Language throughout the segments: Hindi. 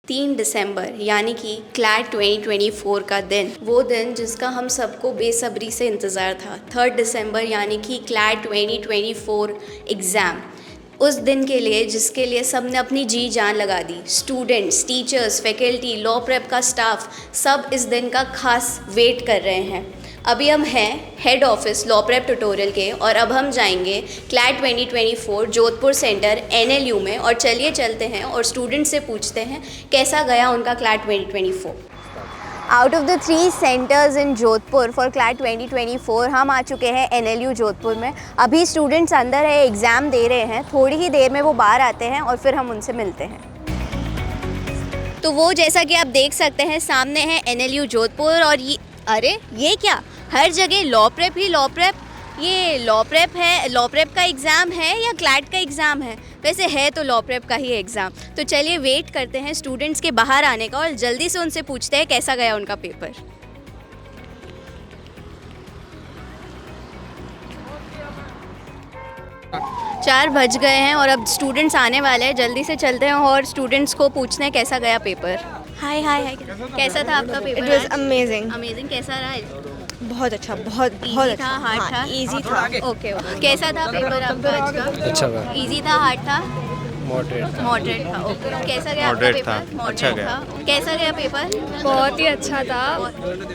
3 दिसंबर यानी कि क्लैट 2024 का दिन, वो दिन जिसका हम सबको बेसब्री से इंतज़ार था। 3 दिसंबर यानी कि क्लैट 2024 एग्ज़ाम, उस दिन के लिए जिसके लिए सब ने अपनी जी जान लगा दी। Students, teachers, faculty, law prep का स्टाफ, सब इस दिन का खास वेट कर रहे हैं। अभी हम हैं head office law prep tutorial के और अब हम जाएंगे क्लैट 2024 जोधपुर सेंटर NLU में और चलिए चलते हैं और स्टूडेंट से पूछते हैं कैसा गया उनका CLAT 2024। Out of the 3 centres in Jodhpur for CLAT 2024 हम आ चुके हैं NLU जोधपुर में। अभी स्टूडेंट्स अंदर है, एग्ज़ाम दे रहे हैं। थोड़ी ही देर में वो बाहर आते हैं और फिर हम उनसे मिलते हैं। तो वो जैसा कि आप देख सकते हैं सामने है NLU जोधपुर और ये क्या, हर जगह लॉ प्रेप ही लॉ प्रेप। ये लॉ प्रेप है, लॉ प्रेप का एग्ज़ाम है या क्लैट का एग्ज़ाम है? वैसे है तो लॉ प्रेप का ही एग्ज़ाम। तो चलिए वेट करते हैं स्टूडेंट्स के बाहर आने का और जल्दी से उनसे पूछते हैं कैसा गया उनका पेपर। चार बज गए हैं और अब स्टूडेंट्स आने वाले हैं। जल्दी से चलते हैं और स्टूडेंट्स को पूछते हैं कैसा गया पेपर। हाय हाय हाय, कैसा था आपका paper? It was amazing. Amazing. कैसा रहा? बहुत अच्छा, बहुत इजी था, हार्ड था? इजी था। ओके। कैसा था पेपर आपका आज का? अच्छा था। इजी था, हार्ड था? मॉडरेट था। ओके। कैसा गया आपका Moderate पेपर? था। मॉडरेट अच्छा गया। था। कैसा गया पेपर? बहुत ही अच्छा था।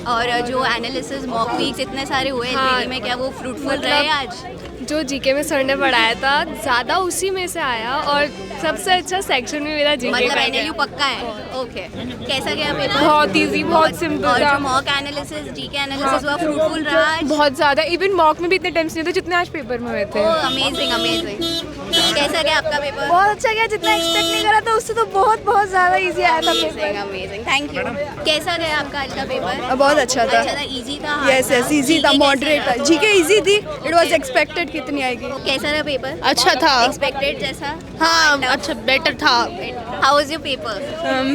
और जो एनालिसिस मॉक वीक्स इतने सारे हुए SBD में, क्या वो फ्रूटफुल रहे आज? जो जीके में सर ने पढ़ाया था ज़्यादा उसी में से आया और सबसे अच्छा सेक्शन में मेरा जीके मतलब का NLU पक्का है? ओके। कैसा गया पेपर? बहुत इजी, बहुत सिंपल और था। जो मॉक एनालिसिस, जीके एनालिसिस हुआ, फ्रूटफुल रहा आज? बहुत ज़्यादा। इवन मॉक में भी इतने टेंस नहीं थे जितने आज पेपर में हुए थे। Amazing amazing. कैसा गया आपका पेपर? बहुत अच्छा गया, जितना एक्सपेक्ट नहीं करा था उससे तो बहुत ज़्यादा इजी आया था amazing paper. Amazing. Thank you. कैसा गया आपका आज का पेपर? बहुत अच्छा था। अच्छा था, इजी था? यस यस, इजी था, मॉडरेट था। जीके इजी थी, इट वाज एक्सपेक्टेड कितनी आएगी। कैसा रहा पेपर? अच्छा था। एक्सपेक्टेड जैसा? हाँ, अच्छा बेटर था। How was your paper?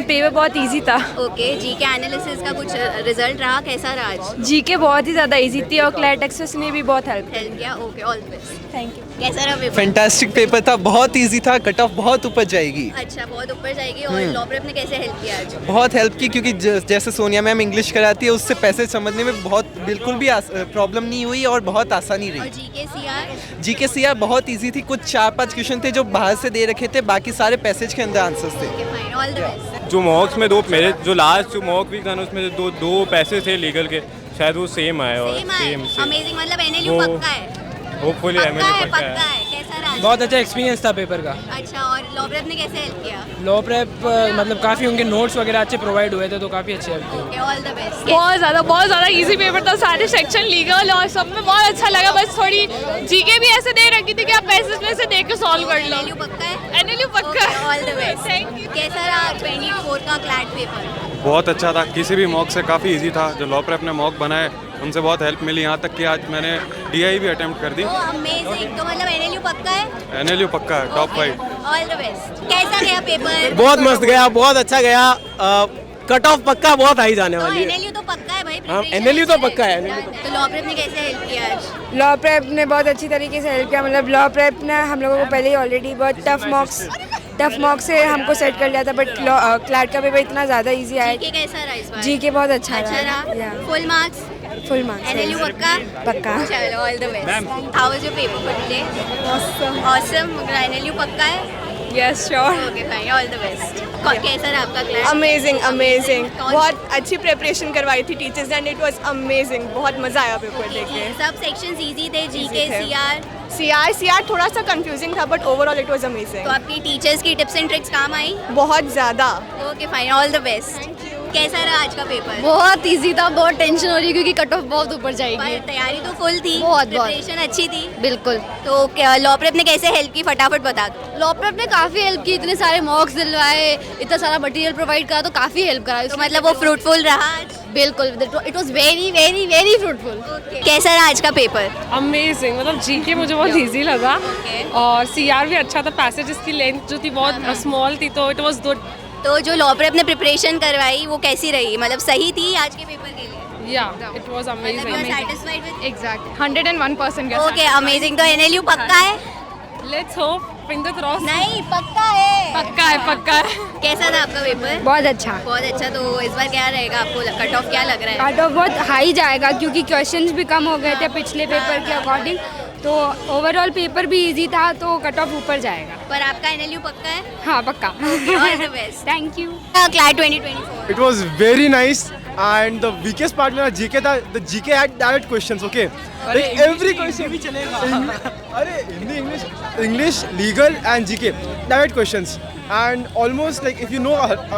Paper बहुत इजी था। ओके। जीके एनालिसिस का कुछ रिजल्ट रहा, कैसा रहा आज? जीके बहुत ही ज़्यादा इजी थी और क्लैट एक्सेस ने भी बहुत हेल्प किया? Okay, all the best. Thank you. कैसा रहा पेपर? फैंटास्टिक पेपर था, बहुत इजी था, कट ऑफ बहुत ऊपर जाएगी। अच्छा, बहुत ऊपर जाएगी। और लॉ प्रेप ने कैसे हेल्प किया आज? बहुत हेल्प की, क्योंकि जैसे सोनिया मैम इंग्लिश कराती है उससे पैसेज समझने में बहुत बिल्कुल भी प्रॉब्लम नहीं हुई और बहुत आसानी और रही। जीके सीआर बहुत इजी थी। कुछ 4-5 क्वेश्चन थे जो बाहर से दे रखे थे, बाकी सारे पैसेज के अंदर आंसर्स थे। Okay fine, all the best. जो मॉक्स में मेरे जो लास्ट जो मॉक वीक था ना उसमें दो पैसे थे लीगल के, शायद वो सेम आए और सेम। अमेजिंग। मतलब NLU वो पक्का है? होपफुली पक्का है। कैसा रहा? बहुत अच्छा एक्सपीरियंस था पेपर का। अच्छा। और लॉ प्रेप ने कैसे हेल्प किया? लॉ प्रेप मतलब काफ़ी उनके नोट्स वगैरह अच्छे प्रोवाइड हुए थे तो काफ़ी अच्छे हेल्प किए। Okay, all the best. बहुत ज़्यादा इजी पेपर था। सारे सेक्शन लीगल और सब में बहुत अच्छा लगा। बस थोड़ी जीके भी ऐसे दे रखी थी कि आप पैसेज में से देख के सॉल्व कर लो। NLU पक्का है? NLU पक्का है। All the best. Thank you. कैसा रहा 24 का क्लैट पेपर? बहुत अच्छा था, किसी भी मॉक से काफ़ी इजी था। जो लॉ प्रेप ने मॉक बनाए उनसे बहुत हेल्प मिली, यहाँ तक कि आज मैंने DI भी अटेम्प्ट कर दी। अमेजिंग। तो मतलब NLU पक्का है? NLU पक्का है, टॉप 5। All the best. कैसा गया पेपर? बहुत मस्त गया, बहुत अच्छा गया। कट ऑफ पक्का बहुत हाई जाने तो वाली है। NLU तो पक्का है भाई। हाँ, preparation NLU तो अच्छी पक्का है, है। तो लॉ प्रेप ने कैसे हेल्प किया आज? लॉ प्रेप ने बहुत अच्छी तरीके से हेल्प किया। मतलब लॉ प्रेप ने हम लोगों को पहले ही ऑलरेडी बहुत टफ मॉक्स से हमको सेट कर लिया था, बट क्लैट का पेपर इतना ज़्यादा इजी आया। जीके कैसा रहा इस बार? जीके बहुत अच्छा अच्छा रहा। रहा? Full marks? Full marks. NLU पक्का? पक्का। चलो, all the best. How was your paper for today? Awesome. NLU पक्का है? Yes sure. Okay fine, all the best. कैसा रहा आपका क्लास? अमेजिंग। कौन- बहुत अच्छी प्रिपरेशन करवाई थी teachers and it was amazing. बहुत मज़ा आया पेपर देख के। सब सेक्शंस इजी थे? जीके थे। सीआर? थोड़ा सा कंफ्यूजिंग था but overall it was amazing. तो आपकी टीचर्स की टिप्स एंड ट्रिक्स काम आई? बहुत ज़्यादा। Okay fine, all the best. कैसा रहा आज का पेपर? बहुत इजी था। बहुत टेंशन हो रही है क्योंकि कट ऑफ बहुत ऊपर जाएगी। पर तैयारी तो फुल थी? बहुत। प्रिपरेशन अच्छी थी? बिल्कुल। तो लॉ प्रेप ने कैसे हेल्प की, फटाफट बता दो। लॉ प्रेप ने काफ़ी हेल्प की। इतने सारे मॉक्स दिलवाए, इतना सारा मटेरियल प्रोवाइड करा तो काफ़ी हेल्प करा। तो मतलब वो फ्रूटफुल रहा आज? बिल्कुल। It was very very very fruitful. कैसा रहा आज का पेपर? अमेजिंग। मतलब जीके मुझे बहुत इजी लगा और सीआर भी अच्छा था। पैसेजेस की लेंथ जो थी बहुत स्मॉल थी तो इट वाज गुड। तो जो लॉ प्रेप ने प्रिपरेशन करवाई वो कैसी रही, मतलब सही थी आज के पेपर के लिए? या it was amazing. Satisfied with? Exactly 101% गया। Okay, amazing. तो NLU पक्का है? Let's hope, finger cross. नहीं, पक्का है। पक्का है। कैसा था आपका पेपर? बहुत अच्छा। बहुत अच्छा। तो इस बार क्या रहेगा, आपको कट ऑफ क्या लग रहा है? कट ऑफ बहुत हाई जाएगा क्योंकि क्वेश्चंस भी कम हो गए थे पिछले पेपर के अकॉर्डिंग, तो ओवरऑल पेपर भी इजी था, तो कट ऑफ ऊपर जाएगा। पर आपका NLU पक्का है? हाँ पक्का। All the best. Thank you. CLAT 2024। It was very nice and the weakest part मेरा GK था. The GK had direct questions, okay? Like every question भी चलेगा. अरे Hindi, English, legal and GK direct questions and almost like if you know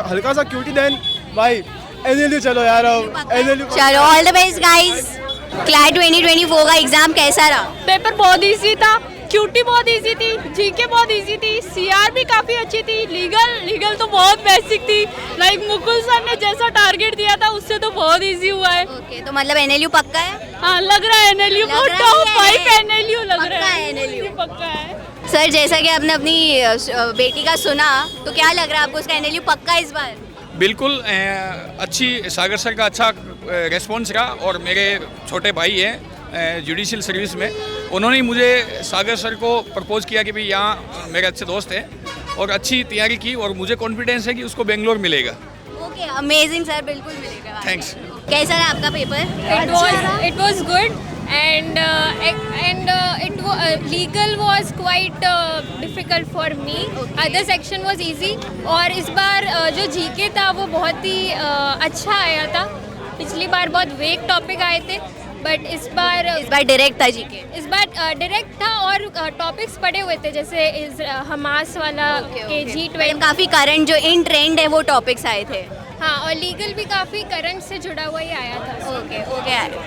हल्का सा QT then भाई NLU चलो यार अब NLU. चलो all the best guys. CLAT 2024 का एग्जाम कैसा रहा? पेपर बहुत इजी था, क्यूटी बहुत इजी थी, जीके बहुत इजी थी, सीआर भी काफ़ी अच्छी थी, लीगल तो बहुत बेसिक थी। लाइक मुकुल सर ने जैसा टारगेट दिया था उससे तो बहुत इजी हुआ है। ओके, तो मतलब NLU पक्का है? हाँ लग रहा है NLU लग बहुत रहा टॉप है। 5 NLU लग पक्का रहा है है। NLU। पक्का है। सर जैसा कि आपने अपनी बेटी का सुना, तो क्या लग रहा है आपको, उसका NLU पक्का इस बार? बिल्कुल अच्छी, सागर सर का अच्छा रेस्पॉन्स रहा और मेरे छोटे भाई हैं जुडिशियल सर्विस में, उन्होंने ही मुझे सागर सर को प्रपोज किया कि भाई यहाँ मेरे अच्छे दोस्त हैं और अच्छी तैयारी की और मुझे कॉन्फिडेंस है कि उसको बेंगलोर मिलेगा। ओके, अमेजिंग सर, बिल्कुल मिलेगा। थैंक्स। कैसा रहा आपका paper? It was good and legal was quite difficult for me. Other section was easy और इस बार जो जीके था वो बहुत ही अच्छा आया था। पिछली बार बहुत वेग टॉपिक आए थे बट इस बार डायरेक्ट था जीके। इस बार डायरेक्ट था और टॉपिक्स पढ़े हुए थे, जैसे इस हमास वाला के G20 काफी करंट जो इन ट्रेंड है वो टॉपिक्स आए थे। हाँ, और लीगल भी काफ़ी करंट से जुड़ा हुआ ही आया था। ओके।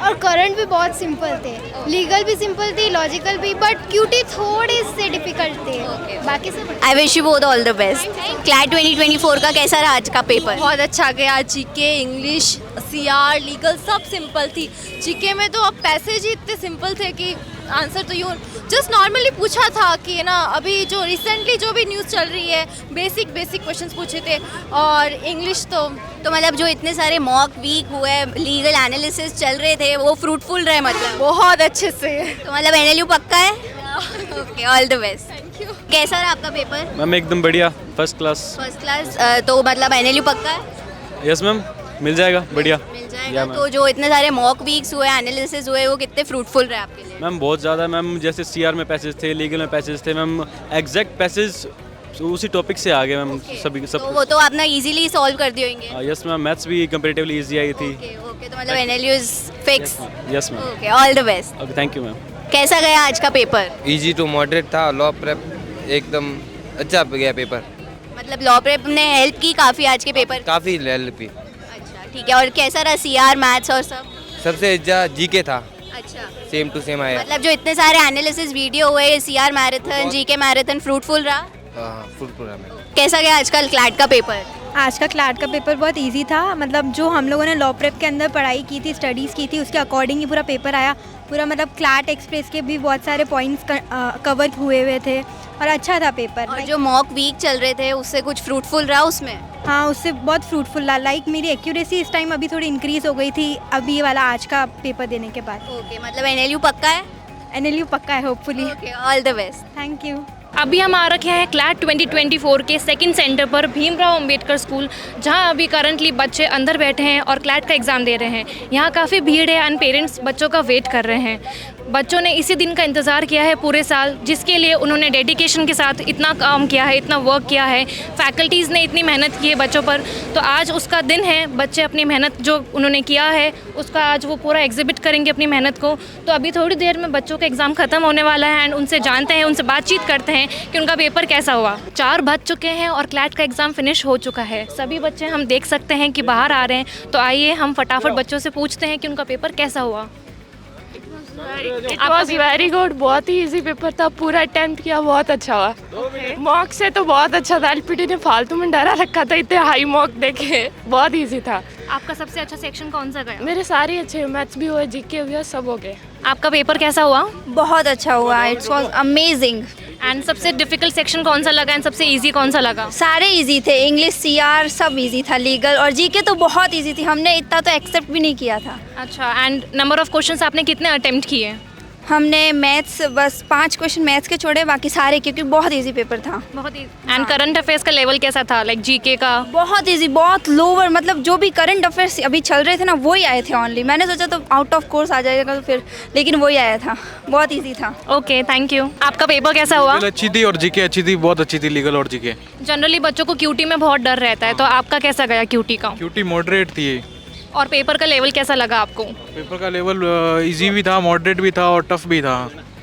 और करंट भी बहुत सिंपल थे, लीगल भी सिंपल थी, लॉजिकल भी, बट क्यूटी थोड़े से डिफिकल्ट थे। बाकी सब I wish you both all the best. CLAT 2024 का कैसा रहा आज का पेपर? बहुत अच्छा गया। जीके, इंग्लिश, सीआर, लीगल सब सिंपल थी। जीके में तो अब पैसेज ही इतने सिंपल थे कि आंसर तो यूँ जस्ट नॉर्मली पूछा था कि ना अभी जो रिसेंटली जो भी न्यूज़ चल रही है बेसिक क्वेश्चंस पूछे थे। और इंग्लिश तो मतलब जो इतने सारे मॉक वीक हुए, लीगल एनालिसिस चल रहे थे, वो फ्रूटफुल रहे मतलब? बहुत अच्छे से। तो मतलब NLU पक्का है? Okay, all the best. Thank you. कैसा रहा आपका पेपर? मैम एकदम बढ़िया, फर्स्ट क्लास। तो मतलब NLU पक्का है? यस मैम, मिल जाएगा, बढ़िया मिल जाएगा। तो जो इतने सारे मॉक वीक्स हुए, एनालिसिस हुए, वो कितने फ्रूटफुल रहे आपके लिए? मैम बहुत ज़्यादा मैम, जैसे CR में पैसेज थे, लीगल में पैसेज थे मैम, एग्जैक्ट पैसेज उसी टॉपिक से आ गए मैम। सभी सब तो वो तो आपने इजीली सॉल्व कर दिए होंगे। यस मैम, मैथ्स भी कंपैरेटिवली इजी आई थी। ओके, तो मतलब NLU is fix. Yes ma'am. Okay, all the best. Okay, thank you ma'am. कैसा गया आज का पेपर? इजी टू मॉडरेट था। लॉ प्रेप एकदम अच्छा गया पेपर। मतलब लॉ प्रेप ने हेल्प की काफ़ी आज के पेपर? काफ़ी हेल्प की। अच्छा, ठीक है। और कैसा रहा CR, मैथ्स और सब? सबसे अच्छा जीके था। अच्छा, सेम टू सेम आया। मतलब जो इतने सारे एनालिसिस वीडियो हुए, CR marathon, GK marathon, fruitful रहा? हाँ, फ्रूटफुल रहा। कैसा गया आजकल क्लैट का पेपर? आज का क्लैट का पेपर बहुत इजी था। मतलब जो हम लोगों ने लॉ प्रेप के अंदर पढ़ाई की थी, स्टडीज़ की थी, उसके अकॉर्डिंग ही पूरा पेपर आया। पूरा मतलब क्लैट एक्सप्रेस के भी बहुत सारे पॉइंट्स कवर हुए थे और अच्छा था पेपर। और जो मॉक वीक चल रहे थे उससे कुछ फ्रूटफुल रहा उसमें? हाँ, उससे बहुत फ्रूटफुल रहा। लाइक मेरी एक्यूरेसी इस टाइम अभी थोड़ी इंक्रीज़ हो गई थी अभी वाला आज का पेपर देने के बाद। ओके, मतलब NLU पक्का है? NLU पक्का है hopefully. Okay, all the best. Thank you. अभी हम आ रखे हैं क्लैट 2024 के सेकंड सेंटर पर, भीमराव अंबेडकर स्कूल, जहां अभी करंटली बच्चे अंदर बैठे हैं और क्लैट का एग्ज़ाम दे रहे हैं। यहां काफ़ी भीड़ है एंड पेरेंट्स बच्चों का वेट कर रहे हैं। बच्चों ने इसी दिन का इंतज़ार किया है पूरे साल, जिसके लिए उन्होंने डेडिकेशन के साथ इतना काम किया है, इतना वर्क किया है, फैकल्टीज़ ने इतनी मेहनत की है बच्चों पर। तो आज उसका दिन है, बच्चे अपनी मेहनत जो उन्होंने किया है उसका आज वो पूरा एग्जिबिट करेंगे अपनी मेहनत को। तो अभी थोड़ी देर में बच्चों का एग्ज़ाम ख़त्म होने वाला है एंड उनसे जानते हैं, उनसे बातचीत करते हैं कि उनका पेपर कैसा हुआ। 4 बज चुके हैं और क्लैट का एग्ज़ाम फिनिश हो चुका है। सभी बच्चे हम देख सकते हैं कि बाहर आ रहे हैं। तो आइए हम फटाफट बच्चों से पूछते हैं कि उनका पेपर कैसा हुआ। It was very good. बहुत ही इजी पेपर था, पूरा अटेम्प्ट किया, बहुत अच्छा हुआ। मॉक से तो बहुत अच्छा था। LPT ने फालतू में डरा रखा था, इतने हाई मॉक देखे, बहुत इजी था। आपका सबसे अच्छा सेक्शन कौन सा गया? मेरे सारे अच्छे, मैथ्स भी हुए, जीके हुए, सब हो गए। आपका पेपर कैसा हुआ? बहुत अच्छा हुआ। It's was amazing. एंड सबसे डिफिकल्ट सेक्शन कौन सा लगा एंड सबसे इजी कौन सा लगा? सारे इजी थे, इंग्लिश, CR सब इजी था। लीगल और जीके तो बहुत इजी थी, हमने इतना तो एक्सेप्ट भी नहीं किया था। अच्छा, एंड नंबर ऑफ क्वेश्चंस आपने कितने अटेम्प्ट किए? हमने मैथ्स बस 5 क्वेश्चन मैथ्स के छोड़े, बाकी सारे, क्योंकि बहुत इजी पेपर था। बहुत ही। एंड करंट अफेयर्स का लेवल कैसा था, लाइक जीके का? बहुत इजी, बहुत लोअर, मतलब जो भी करंट अफेयर्स अभी चल रहे थे ना वही आए थे ओनली। मैंने सोचा तो आउट ऑफ कोर्स आ जाएगा तो फिर, लेकिन वही आया था, बहुत इजी था। Okay, thank you. आपका पेपर कैसा हुआ? अच्छी थी और जीके अच्छी थी, बहुत अच्छी थी लीगल और जीके। जनरली बच्चों को क्यूटी में बहुत डर रहता है, तो आपका कैसा गया क्यूटी का? क्यूटी मॉडरेट थी। और पेपर का लेवल कैसा लगा आपको? पेपर का लेवल इजी भी था, मॉडरेट भी था और टफ भी था,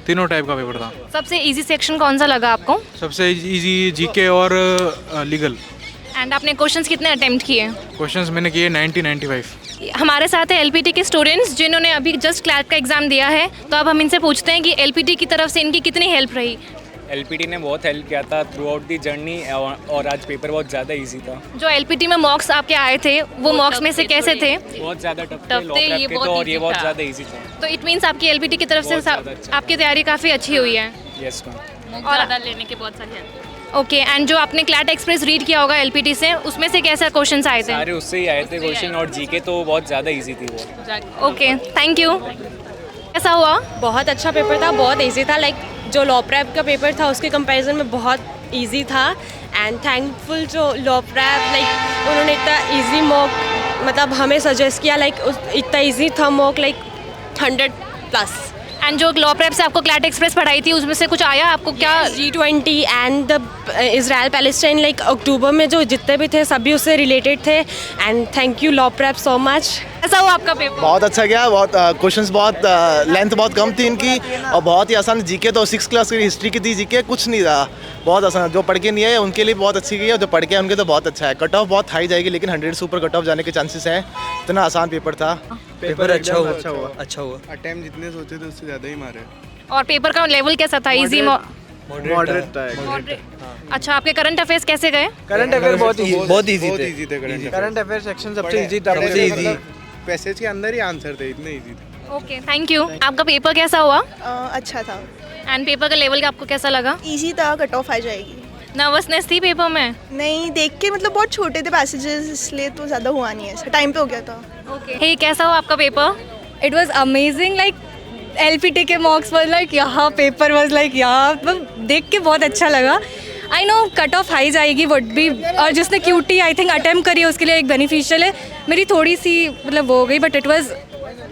तीनों टाइप का पेपर था। सबसे इजी सेक्शन कौन सा लगा आपको? सबसे इजी जीके और लीगल। एंड आपने क्वेश्चंस कितने अटेम्प्ट किए? क्वेश्चंस मैंने किए 95। हमारे साथ है एलपीटी के स्टूडेंट्स जिन्होंने अभी जस्ट क्लैट का एग्ज़ाम दिया है, तो अब हम इनसे पूछते हैं कि एलपीटी की तरफ से इनकी कितनी हेल्प रही। एलपीटी ने बहुत हेल्प किया था थ्रू आउट दी जर्नी, और आज पेपर बहुत ज़्यादा इजी था। जो एलपीटी में मॉक्स आपके आए थे वो मॉक्स में से कैसे थे? बहुत ज़्यादा टफ थे, ये बहुत ज़्यादा इजी था। तो इट मीन्स आपकी एलपीटी की तरफ से आपकी तैयारी काफ़ी अच्छी हुई है। Yes ma'am. और लेने के बहुत सारे। ओके, एंड जो आपने क्लैट एक्सप्रेस रीड किया होगा एलपीटी से, उसमें से कैसे क्वेश्चंस आए थे? सारे उससे ही आए थे क्वेश्चन, और जीके तो बहुत ज़्यादा इजी थी वो। Okay, thank you. कैसा हुआ? बहुत अच्छा पेपर था, बहुत इजी था। लाइक जो लॉ प्रैप का पेपर था उसके कंपैरिजन में बहुत इजी था। एंड थैंकफुल जो लॉ प्रैप, लाइक उन्होंने इतना इजी मॉक मतलब हमें सजेस्ट किया, लाइक इतना इजी था मॉक, लाइक 100+। एंड जो लॉ प्रैप से आपको क्लैट एक्सप्रेस पढ़ाई थी उसमें से कुछ आया आपको क्या? G20 and the Israel Palestine, like October में जो जितने भी थे सभी उससे रिलेटेड थे। And thank you law prep so much. ऐसा हुआ आपका पेपर? बहुत अच्छा गया, बहुत क्वेश्चंस बहुत लेंथ बहुत कम थी इनकी और बहुत ही आसान। जीके तो 6 क्लास की हिस्ट्री की थी, जीके कुछ नहीं था, बहुत आसान। जो पढ़ के नहीं है उनके लिए बहुत अच्छी गई है, जो पढ़ के उनके तो बहुत अच्छा है। कट ऑफ बहुत हाई जाएगी, लेकिन 100 से ऊपर कट ऑफ जाने के चांसेस हैं। इतना आसान पेपर था। पेपर अच्छा हुआ। अटेम्प्ट जितने सोचे थे उससे ज़्यादा ही मारे। और पेपर का लेवल कैसा था? इजी, मॉडरेट था। अच्छा, आपके करंट अफेयर्स कैसे गए? करंट अफेयर बहुत इजी थे। करंट अफेयर सेक्शन सबसे इजी था, सबसे इजी। पैसेज के अंदर ही आंसर थे, इतने इजी थे। Okay, thank you. आपका पेपर कैसा हुआ? अच्छा था। एंड पेपर का लेवल आपको कैसा लगा? इजी था, कट ऑफ आ जाएगी। नर्वसनेस थी पेपर में? नहीं, देख के मतलब बहुत छोटे थे पैसेजेस, इसलिए तो ज़्यादा हुआ नहीं है, टाइम पे हो गया था। ओके, हे कैसा हुआ आपका paper? It was amazing, like LPT के मॉक्स वॉज लाइक यहाँ, पेपर वॉज लाइक यहाँ, देख के बहुत अच्छा लगा। I know cut off high जाएगी वुड भी, और जिसने क्यूटी आई थिंक अटेम्प्ट करी है उसके लिए एक बेनिफिशियल है। मेरी थोड़ी सी मतलब वो हो गई, but it was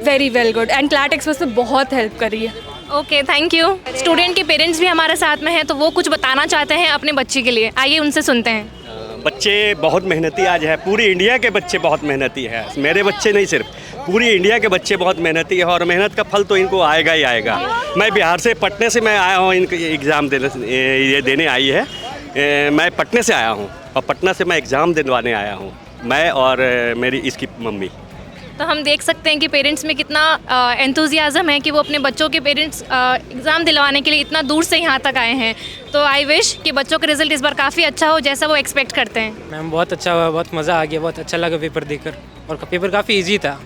very well good. And CLAT express में बहुत हेल्प करी है। Okay, thank you. स्टूडेंट के पेरेंट्स भी हमारे साथ में हैं, तो वो कुछ बताना चाहते हैं अपने बच्चे के लिए, आइए उनसे सुनते हैं। बच्चे बहुत मेहनती आज है, पूरी इंडिया के बच्चे बहुत मेहनती है, मेरे बच्चे नहीं सिर्फ, पूरी इंडिया के बच्चे बहुत मेहनती है, और मेहनत का फल तो इनको आएगा ही आएगा। मैं बिहार से, पटने से मैं आया हूँ, इनके एग्ज़ाम देने आई है। मैं पटने से आया हूँ और पटना से मैं एग्ज़ाम दिलवाने आया हूँ, मैं और मेरी इसकी मम्मी। तो हम देख सकते हैं कि पेरेंट्स में कितना एंथुजियाज़म है कि वो अपने बच्चों के पेरेंट्स एग्ज़ाम दिलवाने के लिए इतना दूर से यहाँ तक आए हैं। तो आई विश कि बच्चों का रिजल्ट इस बार काफ़ी अच्छा हो जैसा वो एक्सपेक्ट करते हैं। मैम बहुत अच्छा हुआ, बहुत मज़ा आ गया, बहुत अच्छा लगा पेपर देखकर, और पेपर काफ़ी ईजी था।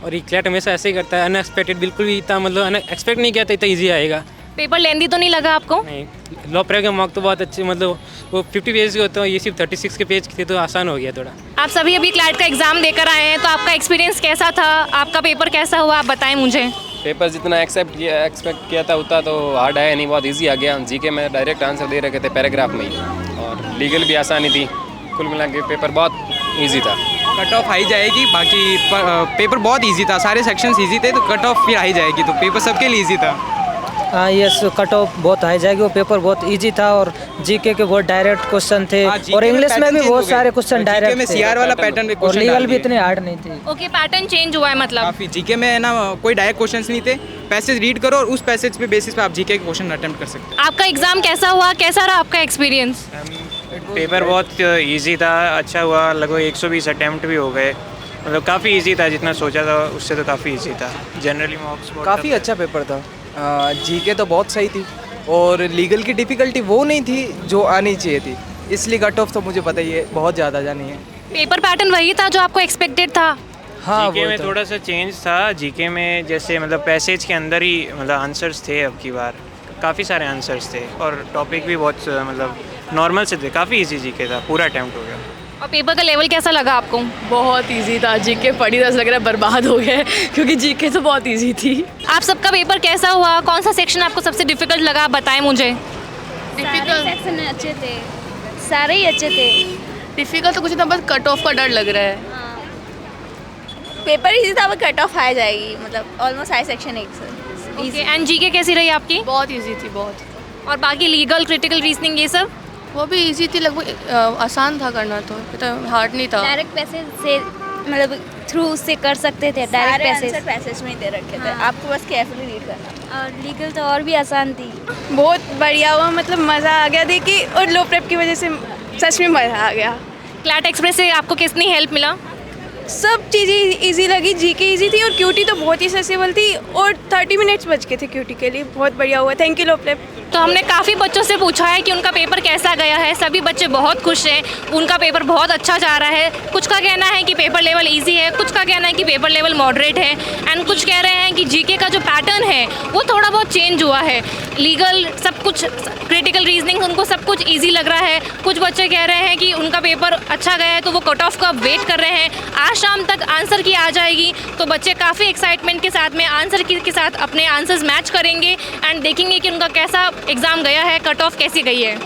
और ये क्लैट हमेशा ऐसे ही करता है, अनएक्सपेक्टेड बिल्कुल भी था, मतलब एक्सपेक्ट नहीं किया था इतना ईजी आएगा। पेपर लेंदी तो नहीं लगा आपको? नहीं, लॉ प्रैप के मॉक तो बहुत अच्छे, मतलब वो 50 पेज के होते हैं, ये सिर्फ 36 के पेज थे, तो आसान हो गया थोड़ा। आप सभी अभी क्लैट का एग्ज़ाम देकर आए हैं, तो आपका एक्सपीरियंस कैसा था? आपका पेपर कैसा हुआ, आप बताएं मुझे। पेपर जितना एक्सपेक्ट किया था उतना तो हार्ड आया नहीं, बहुत ईजी आ गया। जीके में डायरेक्ट आंसर दे रखे थे पैराग्राफ में ही, और लीगल भी आसानी थी। कुल मिला के पेपर बहुत ईजी था। कट ऑफ हाई जाएगी, बाकी पेपर बहुत ईजी था, सारे सेक्शंस ईजी थे, तो कट ऑफ फिर हाई जाएगी, तो पेपर सबके लिए ईजी था। हाँ यस, कट ऑफ बहुत हाई जाएगी। वो पेपर बहुत इजी था, और जीके के बहुत डायरेक्ट क्वेश्चन थे, और इंग्लिश में भी बहुत सारे क्वेश्चन डायरेक्ट थे। सीआर वाला पैटर्न भी, और लीगल भी इतने हार्ड नहीं थे। ओके, पैटर्न चेंज हुआ है मतलब काफ़ी। जीके में है ना, कोई डायरेक्ट क्वेश्चंस नहीं थे, पैसेज रीड करो और उस पैसेज पे बेसिस पे आप जीके के क्वेश्चन अटेम्प्ट कर सकते हैं। आपका एग्ज़ाम कैसा हुआ, कैसा रहा आपका एक्सपीरियंस? पेपर बहुत इजी था, अच्छा हुआ, लगभग 120 अटेम्प्ट भी हो गए, मतलब काफ़ी इजी था, जितना सोचा था उससे तो काफ़ी इजी था। जनरली मॉक्स काफ़ी अच्छा पेपर था। जीके तो बहुत सही थी, और लीगल की डिफ़िकल्टी वो नहीं थी जो आनी चाहिए थी, इसलिए कट ऑफ तो मुझे पता ही है बहुत ज़्यादा जानी है। पेपर पैटर्न वही था जो आपको एक्सपेक्टेड था? हाँ, जीके में थोड़ा सा चेंज था। जीके में जैसे मतलब पैसेज के अंदर ही मतलब आंसर्स थे, अब की बार काफ़ी सारे आंसर्स थे, और टॉपिक भी बहुत मतलब नॉर्मल से थे, काफ़ी इजी जीके था, पूरा अटैम्प्ट हो गया। और पेपर का लेवल कैसा लगा आपको? बहुत इजी था। जीके पढ़ी था, लग रहा है बर्बाद हो गए क्योंकि जीके तो बहुत इजी थी। आप सबका पेपर कैसा हुआ? कौन सा सेक्शन आपको सबसे डिफिकल्ट लगा, बताएं मुझे। डिफिकल्ट सेक्शन अच्छे थे, सारे ही अच्छे थे। डिफिकल्ट तो कुछ ना, बस कट ऑफ का डर लग रहा है। पेपर इजी था, वो कट ऑफ आ जाएगी, मतलब ऑलमोस्ट सारे सेक्शन एक से ओके। एंड जीके कैसी रही आपकी? बहुत इजी थी, बहुत। और बाकी लीगल, क्रिटिकल रीजनिंग ये सब? वो भी इजी थी, लगभग आसान था करना, तो हार्ड नहीं था। डायरेक्ट पैसेज से मतलब थ्रू से कर सकते थे, डायरेक्ट पैसेज में दे रखे थे, आपको बस केयरफुली रीड करना। और लीगल तो और भी आसान थी। बहुत बढ़िया हुआ, मतलब मज़ा आ गया देखिए, और लो प्रेप की वजह से सच में मज़ा आ गया। क्लैट एक्सप्रेस से आपको कितनी हेल्प मिला? सब चीज़ें इजी लगी, जीके इजी थी और क्यूटी तो बहुत ही एक्सेसिबल थी, और 30 मिनट्स बच गए थे क्यूटी के लिए। बहुत बढ़िया हुआ, थैंक यू लो प्रेप। तो हमने काफ़ी बच्चों से पूछा है कि उनका पेपर कैसा गया है। सभी बच्चे बहुत खुश हैं, उनका पेपर बहुत अच्छा जा रहा है। कुछ का कहना है कि पेपर लेवल इजी है, कुछ का कहना है कि पेपर लेवल मॉडरेट है, एंड कुछ कह रहे हैं कि जीके का जो पैटर्न है वो थोड़ा बहुत चेंज हुआ है। लीगल सब कुछ, क्रिटिकल रीजनिंग, उनको सब कुछ ईजी लग रहा है। कुछ बच्चे कह रहे हैं कि उनका पेपर अच्छा गया है, तो वो कट ऑफ का वेट कर रहे हैं। आज शाम तक आंसर की आ जाएगी, तो बच्चे काफ़ी एक्साइटमेंट के साथ में आंसर की के साथ अपने आंसर्स मैच करेंगे एंड देखेंगे कि उनका कैसा एग्ज़ाम गया है, कट ऑफ कैसी गई है।